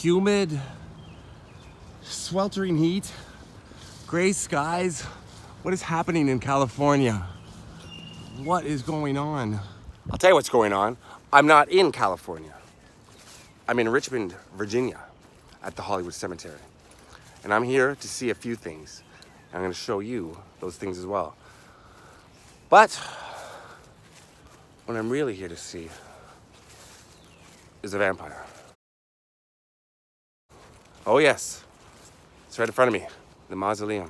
humid, sweltering heat, gray skies. What is happening in California? What is going on? I'll tell you what's going on. I'm not in California. I'm in Richmond, Virginia, at the Hollywood Cemetery. And I'm here to see a few things. I'm gonna show you those things as well. But what I'm really here to see is a vampire. Oh yes, it's right in front of me, the mausoleum.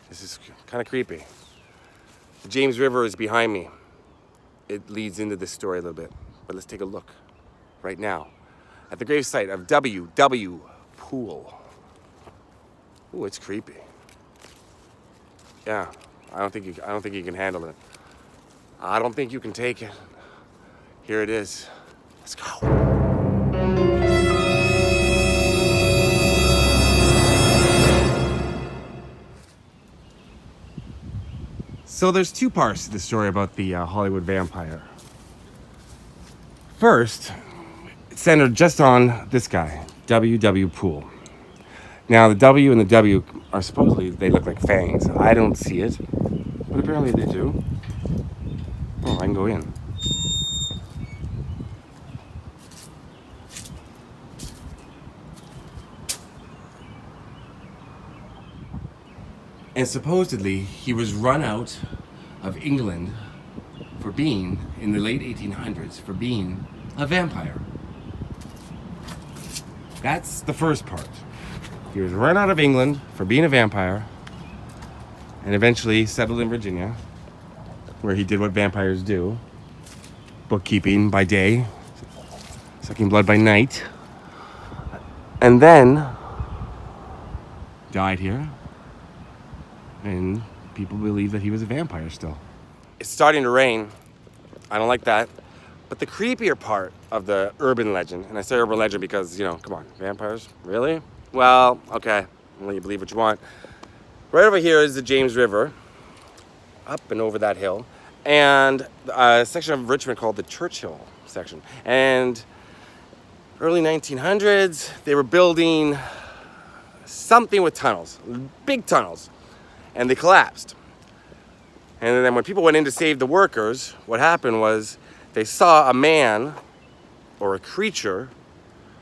This is kind of creepy. The James River is behind me. It leads into this story a little bit, but let's take a look right now at the gravesite of W.W. Poole. Ooh, it's creepy. Yeah, I don't think you can handle it. I don't think you can take it. Here it is. Let's go. So there's two parts to the story about the Hollywood vampire. First, it's centered just on this guy, W.W. Poole. Now the W and the W are supposedly, they look like fangs. I don't see it, but apparently they do. Oh, I can go in. And supposedly he was run out of England for being, in the late 1800s, for being a vampire. That's the first part. He was run out of England for being a vampire and eventually settled in Virginia, where he did what vampires do. Bookkeeping by day, sucking blood by night. And then died here. And people believe that he was a vampire still. It's starting to rain. I don't like that. But the creepier part of the urban legend, and I say urban legend because, come on, vampires? Really? Well, okay, I'll let you believe what you want. Right over here is the James River, up and over that hill, and a section of Richmond called the Churchill section. And early 1900s, they were building something with tunnels, big tunnels. And they collapsed. And then when people went in to save the workers, what happened was they saw a man or a creature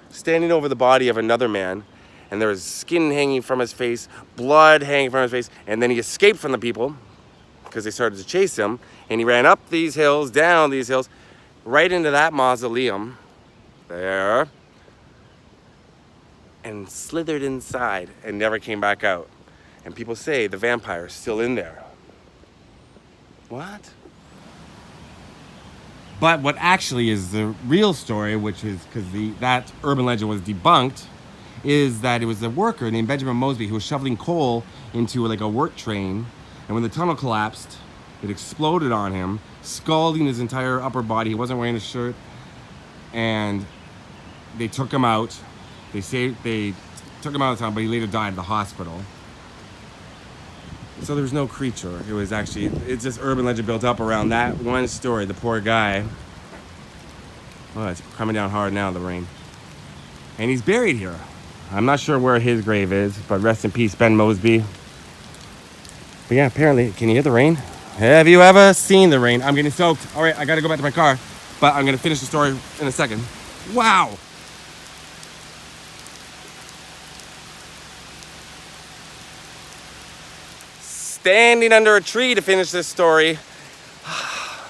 standing over the body of another man, and there was skin hanging from his face, blood hanging from his face, and then he escaped from the people because they started to chase him, and he ran up these hills, down these hills, right into that mausoleum there, and slithered inside and never came back out. And people say the vampire is still in there. What? But what actually is the real story, which is because that urban legend was debunked, is that it was a worker named Benjamin Mosby who was shoveling coal into like a work train, and when the tunnel collapsed, it exploded on him, scalding his entire upper body. He wasn't wearing a shirt, and they took him out. They took him out of town, but he later died at the hospital. So there was no creature. It was actually, it's just urban legend built up around that one story. The poor guy. Oh, it's coming down hard now, the rain. And he's buried here. I'm not sure where his grave is, but rest in peace, Ben Mosby. But yeah, apparently, can you hear the rain? Have you ever seen the rain? I'm getting soaked. All right, I gotta go back to my car, but I'm gonna finish the story in a second. Wow. Standing under a tree to finish this story.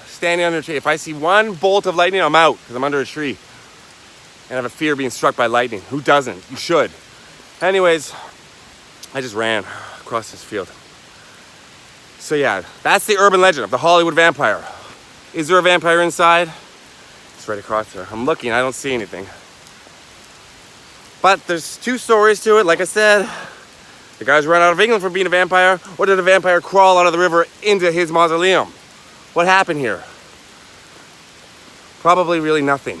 Standing under a tree. If I see one bolt of lightning, I'm out because I'm under a tree. And I have a fear of being struck by lightning. Who doesn't? You should. Anyways, I just ran across this field. So yeah, that's the urban legend of the Hollywood vampire. Is there a vampire inside? It's right across there. I'm looking, I don't see anything. But there's two stories to it, like I said. The guy's run out of England for being a vampire, or did a vampire crawl out of the river into his mausoleum? What happened here? Probably really nothing,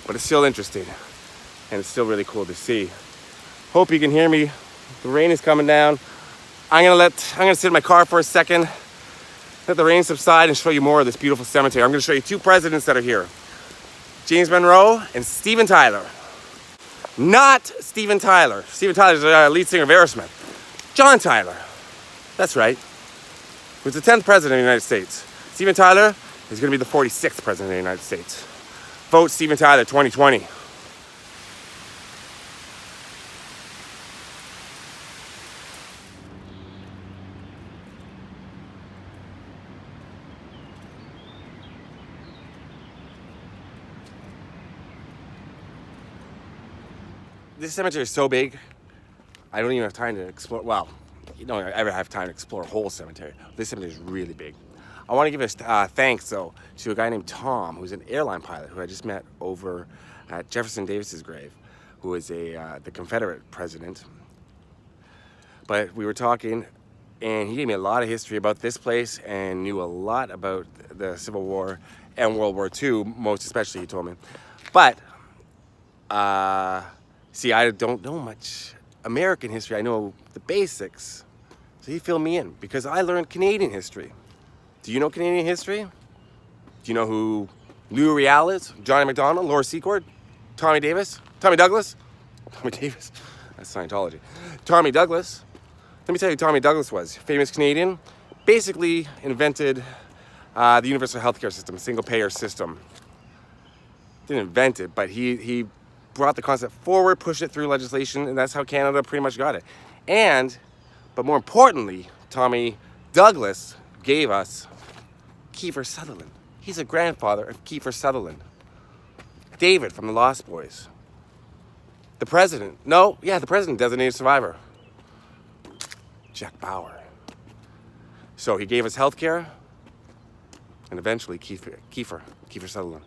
but it's still interesting, and it's still really cool to see. Hope you can hear me. The rain is coming down. I'm gonna sit in my car for a second, let the rain subside, and show you more of this beautiful cemetery. I'm gonna show you two presidents that are here, James Monroe and Steven Tyler. Not Steven Tyler. Steven Tyler's the lead singer of Aerosmith. John Tyler. That's right. He was the 10th president of the United States. Steven Tyler is going to be the 46th president of the United States. Vote Steven Tyler 2020. This cemetery is so big, I don't even have time to explore. Well, you don't ever have time to explore a whole cemetery. This cemetery is really big. I want to give a thanks, though, to a guy named Tom, who's an airline pilot who I just met over at Jefferson Davis's grave, who was the Confederate president. But we were talking, and he gave me a lot of history about this place and knew a lot about the Civil War and World War II, most especially, he told me. But, see, I don't know much American history. I know the basics. So he filled me in because I learned Canadian history. Do you know Canadian history? Do you know who Lou Riel is? Johnny MacDonald, Laura Secord, Tommy Davis, Tommy Douglas? Tommy Davis, that's Scientology. Tommy Douglas. Let me tell you who Tommy Douglas was. Famous Canadian. Basically invented the universal healthcare system, single payer system. Didn't invent it, but he brought the concept forward, pushed it through legislation, and that's how Canada pretty much got it. But more importantly, Tommy Douglas gave us Kiefer Sutherland. He's a grandfather of Kiefer Sutherland. David from the Lost Boys. The president, designated survivor. Jack Bauer. So he gave us health care, and eventually Kiefer Sutherland.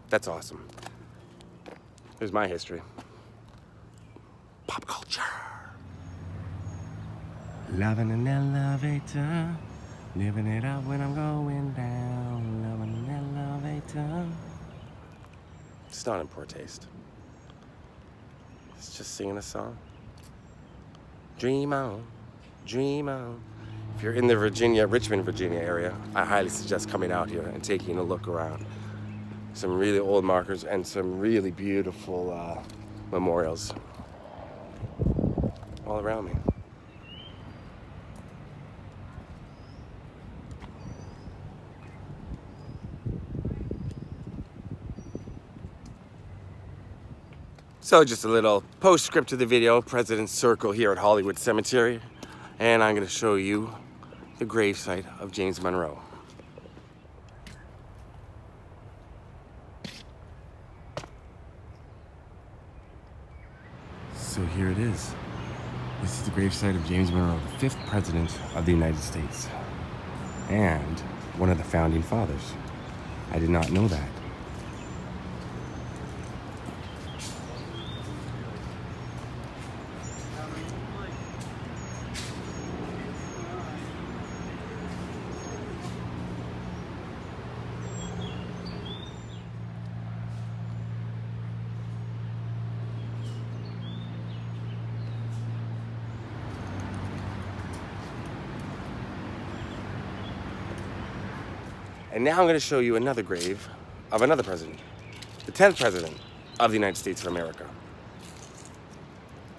That's awesome. Here's my history. Pop culture. Loving an elevator, living it up when I'm going down. Loving an elevator. It's not in poor taste. It's just singing a song. Dream on, dream on. If you're in the Richmond, Virginia area, I highly suggest coming out here and taking a look around. Some really old markers and some really beautiful memorials all around me. So just a little postscript to the video, President's Circle here at Hollywood Cemetery, and I'm going to show you the gravesite of James Monroe. So here it is. This is the gravesite of James Monroe, the 5th President of the United States, and one of the Founding Fathers. I did not know that. And now I'm going to show you another grave of another president, the 10th president of the United States of America,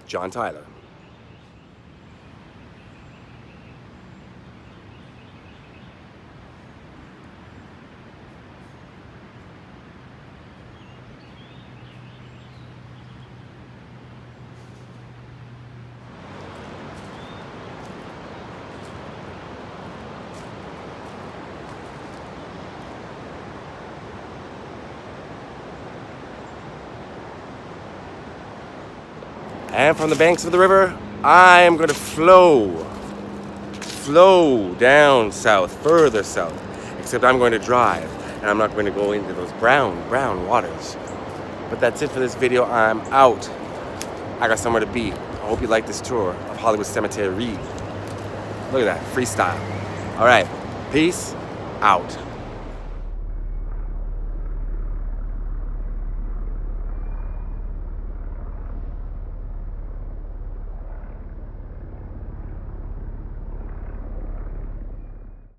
John Tyler. And from the banks of the river, I am going to flow down south, further south. Except I'm going to drive, and I'm not going to go into those brown waters. But that's it for this video. I'm out. I got somewhere to be. I hope you like this tour of Hollywood Cemetery. Look at that, freestyle. All right, peace out.